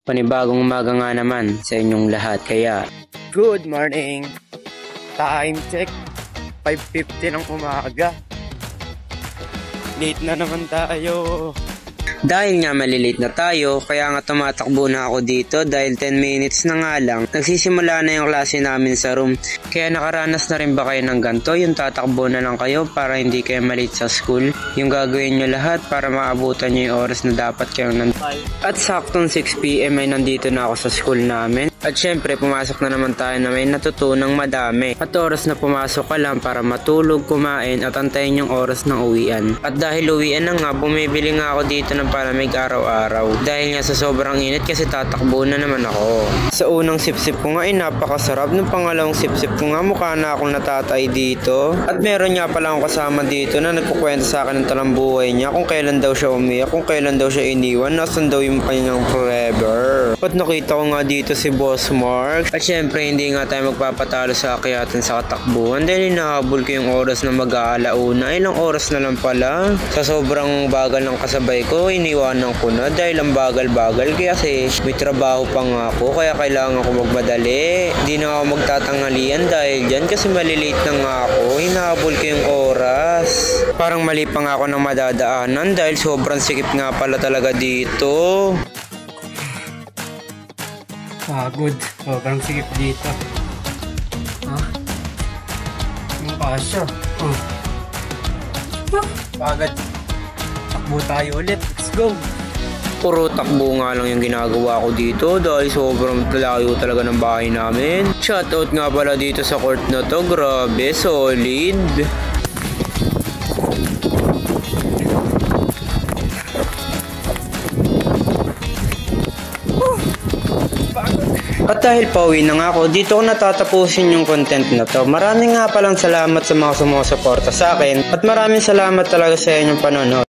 Panibagong umaga nga naman sa inyong lahat, kaya Good morning! Time check, 5:50 ng umaga. Late na naman tayo. dahil nga malilate na tayo, kaya nga tumatakbo na ako dito dahil 10 minutes na nga lang. Nagsisimula na yung klase namin sa room. Kaya nakaranas na rin ba kayo ng ganito? Yung tatakbo na lang kayo para hindi kayo malate sa school? Yung gagawin nyo lahat para maabutan nyo yung oras na dapat kayong nandito. At saktong 6 PM ay nandito na ako sa school namin. At syempre pumasok na naman tayo na may natutunang madami. At oras na pumasok ka lang para matulog, kumain at antayin yung oras ng uwian. At dahil uwian na nga, bumibili nga ako dito ng palamig araw-araw. Dahil nga sa sobrang init kasi tatakbo na naman ako. Sa unang sip-sip ko nga ay napakasarap. Nung pangalawang sip-sip ko nga mukha na akong natatay dito. At meron nga pala akong kasama dito na nagkukwento sa akin ng talambuhay niya kung kailan daw siya umiyak, kung kailan daw siya iniwan, nasan daw yung kanyang forever. At nakita ko nga dito si Boss Mark. At syempre hindi nga tayo magpapatalo sa akyatan sa katakbuhan dahil hinahabol ko yung oras na mag-aalauna. Ilang oras na lang pala. Sa sobrang bagal ng kasabay ko, iniwanan ko na dahil ang bagal-bagal kasi may trabaho pa nga ako kaya kailangan ko magmadali. Hindi na ako magtatanghalian dahil dyan kasi malilate na nga ako. Hinahabol ko yung oras. Parang mali pa nga ako ng madadaanan dahil sobrang sikip nga pala talaga dito. Pagod. Sobrang sikip dito. Yung kasya. Pagod. Takbo tayo ulit. Let's go. Puro takbo nga lang yung ginagawa ko dito dahil sobrang layo talaga ng bahay namin. Shoutout nga pala dito sa court na to. Grabe, solid. At dahil pauwi na nga ako, dito ko natatapusin yung content na to. Maraming nga palang salamat sa mga sumusuporta sa akin at maraming salamat talaga sa inyong panonood.